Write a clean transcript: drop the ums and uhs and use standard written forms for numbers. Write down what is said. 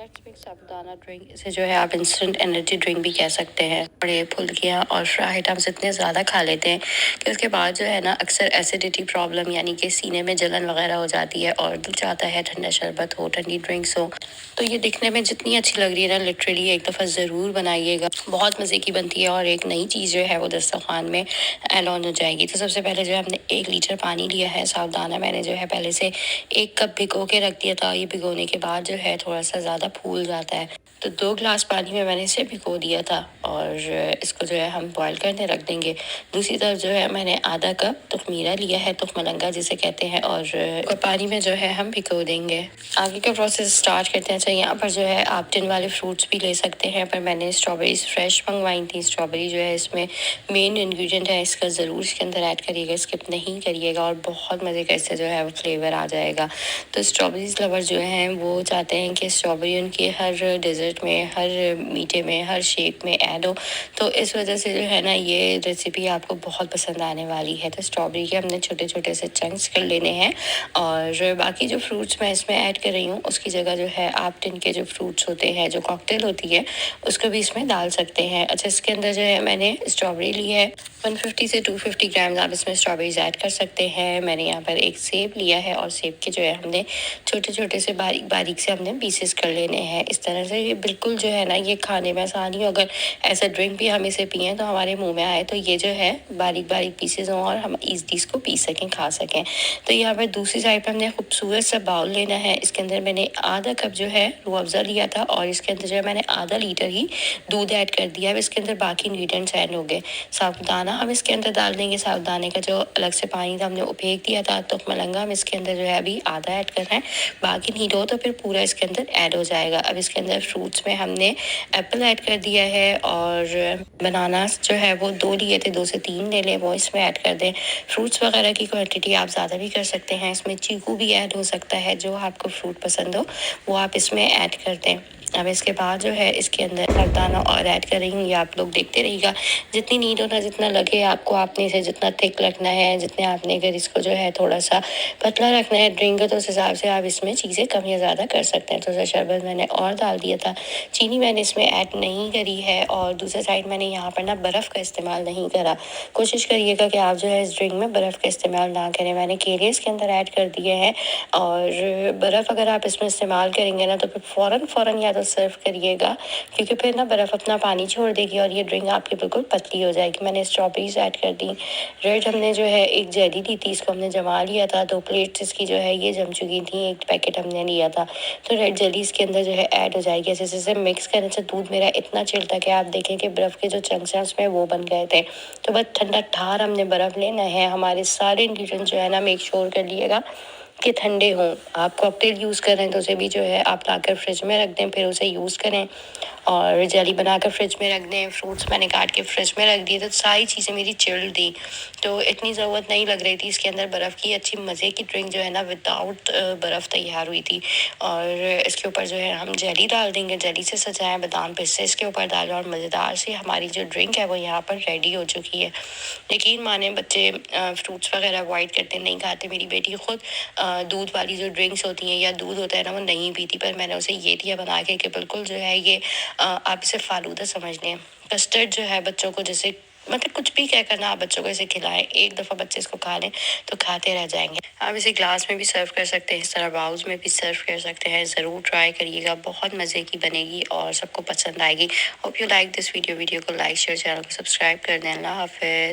Let's make sabudana drink. इसे जो है आप इंस्टेंट एनर्जी ड्रिंक भी कह सकते हैं। बड़े फुल्कियाँ और फ्राई आइटम्स इतने ज़्यादा खा लेते हैं कि उसके बाद जो है ना अक्सर एसिडिटी प्रॉब्लम यानी कि सीने में जलन वगैरह हो जाती है और दिल चाहता है ठंडा शरबत हो, ठंडी ड्रिंक्स हो। तो ये दिखने में जितनी अच्छी लग रही है ना, लिटरली एक दफ़ा ज़रूर बनाइएगा, बहुत मज़े की बनती है और एक नई चीज़ जो है वो दस्तरखान में ऐड ऑन हो जाएगी। तो सबसे पहले जो है हमने 1 लीटर पानी लिया है। साबूदाना मैंने जो है पहले से 1 कप भिगो के रख दिया था। ये भिगोने के बाद जो है थोड़ा सा ज़्यादा फूल जाता है, तो 2 गिलास पानी में मैंने इसे भिगो दिया था और इसको जो है हम बॉईल करने रख देंगे। दूसरी तरफ जो है मैंने आधा कप तुखमीरा लिया है, तुखमलंगा जिसे कहते हैं, और पानी में जो है हम भिगो देंगे। आगे का प्रोसेस स्टार्ट करते हैं। अच्छा, यहाँ पर जो है आप टिन वाले फ्रूट्स भी ले सकते हैं, पर मैंने स्ट्रॉबेरीज फ्रेश मंगवाई थी। स्ट्रॉबेरी जो है इसमें मेन इंग्रेडिएंट है, इसका ज़रूर इसके अंदर ऐड करिएगा, स्किप नहीं करिएगा और बहुत मज़े का इससे जो है वो फ्लेवर आ जाएगा। तो स्ट्रॉबेरीज लवर जो हैं वो चाहते हैं कि स्ट्रॉबेरी उनके हर डेजर्ट में, हर मीठे में, हर शेक में ऐड हो, तो इस वजह से जो है ना ये रेसिपी आपको बहुत पसंद आने वाली है। तो स्ट्रॉबेरी के हमने छोटे छोटे से चंक्स कर लेने हैं और बाकी जो फ्रूट्स मैं इसमें ऐड कर रही हूँ उसकी जगह जो है आप टिन के जो फ्रूट्स होते हैं, जो कॉकटेल होती है, उसको भी इसमें डाल सकते हैं। अच्छा, इसके अंदर जो है मैंने स्ट्रॉबेरी ली है, 150 से 250 ग्राम आप इसमें स्ट्रॉबेरीज ऐड कर सकते हैं। मैंने यहाँ पर एक सेब लिया है और सेब के जो है हमने छोटे छोटे से बारीक बारीक से हमने पीसेस कर लेने हैं। इस तरह से ये बिल्कुल जो है ना ये खाने में आसानी हो। अगर ऐसा ड्रिंक भी हम इसे पिए तो हमारे मुंह में आए तो ये जो है बारीक बारीक पीसेस हों और हम ईजली इसको पी सकें, खा सकें। तो यहाँ पर दूसरी साइड पर हमने खूबसूरत सा बाउल लेना है। इसके अंदर मैंने आधा कप जो है रूह अफ़ज़ा लिया था और इसके अंदर जो है मैंने आधा लीटर ही दूध ऐड कर दिया है। इसके अंदर बाकी इंग्रेडिएंट्स ऐड हो गए। साबूदाना हम इसके अंदर डाल देंगे। साबूदाने का जो अलग से पानी था हमने वो फेंक दिया था। तो मलंगा हम इसके अंदर जो है अभी आधा ऐड कर रहे हैं, बाकी नीड हो तो फिर पूरा इसके अंदर ऐड हो जाएगा। अब इसके अंदर फ्रूट्स में हमने एप्पल ऐड कर दिया है और बनानास जो है वो 2 लिए थे, 2 से 3 ले लें, वो इसमें ऐड कर दें। फ्रूट्स वगैरह की क्वांटिटी आप ज़्यादा भी कर सकते हैं, इसमें चीकू भी ऐड हो सकता है, जो आपको फ्रूट पसंद हो वो आप इसमें ऐड कर दें। अब इसके बाद जो है इसके अंदर साबूदाना और ऐड कर रही हूँ, ये आप लोग देखते रहिएगा जितनी नीड होना, जितना लगे आपको, आपने इसे जितना थिक रखना है, जितने आपने अगर इसको जो है थोड़ा सा पतला रखना है ड्रिंक तो उस हिसाब से आप इसमें चीज़ें कम या ज़्यादा कर सकते हैं। तो शरबत मैंने और डाल दिया था, चीनी मैंने इसमें ऐड नहीं करी है और दूसरे साइड मैंने यहाँ पर ना बर्फ़ का इस्तेमाल नहीं करा। कोशिश करिएगा कि आप जो है इस ड्रिंक में बर्फ़ का इस्तेमाल ना करें। मैंने केले इसके अंदर ऐड कर दिए हैं और बर्फ़ अगर आप इसमें इस्तेमाल करेंगे ना तो फिर फ़ौरन या तो सर्व करिएगा, क्योंकि फिर ना बर्फ़ अपना पानी छोड़ देगी और ये ड्रिंक आपकी बिल्कुल पतली हो जाएगी। मैंने स्ट्रॉबेरीज ऐड कर दी। रेड हमने जो है एक जेली ली थी, इसको हमने जमा लिया था, 2 प्लेट्स इसकी जो है ये जम चुकी थी, 1 पैकेट हमने लिया था। तो रेड जेली इसके अंदर जो है ऐड हो जाएगी। ऐसे जैसे मिक्स करने से दूध मेरा इतना चिल्ड था कि आप देखें कि बर्फ़ के जो चंक्स हैं उसमें वो बन गए थे। तो बस ठंडा ठार हमने बर्फ़ लेना है। हमारे सारे इंग्रेडिएंट्स जो है ना मेक श्योर कर लिएगा कि ठंडे हों। आप कॉकटेल यूज़ कर रहे हैं तो उसे भी जो है आप लाकर फ्रिज में रख दें, फिर उसे यूज़ करें और जेली बनाकर फ्रिज में रख दें। फ्रूट्स मैंने काट के फ्रिज में रख दिए, तो सारी चीज़ें मेरी चिल्ड थी, तो इतनी ज़रूरत नहीं लग रही थी इसके अंदर बर्फ़ की। अच्छी मज़े की ड्रिंक जो है ना विदाउट बर्फ़ तैयार हुई थी। और इसके ऊपर जो है हम जेली डाल देंगे, जेली से सजाएं, बादाम पिस्ते इसके ऊपर डालें और मज़ेदार से हमारी जो ड्रिंक है वो यहाँ पर रेडी हो चुकी है। यकीन माने बच्चे फ्रूट्स वगैरह अवॉइड करते, नहीं खाते। मेरी बेटी खुद दूध वाली जो ड्रिंक्स होती हैं या दूध होता है ना वो नहीं पीती, पर मैंने उसे ये दिया बना के कि बिल्कुल जो है ये आप इसे फालूदा समझ लें। कस्टर्ड जो है बच्चों को, जैसे मतलब कुछ भी क्या करना, आप बच्चों को इसे खिलाएं, एक दफ़ा बच्चे इसको खा लें तो खाते रह जाएंगे। आप इसे ग्लास में भी सर्व कर सकते हैं, इस तरह बाउल्स में भी सर्व कर सकते हैं। ज़रूर ट्राई करिएगा, बहुत मज़े की बनेगी और सबको पसंद आएगी। Hope you like this video को लाइक शेयर, चैनल को सब्सक्राइब कर दें। अल्लाह हाफिज़।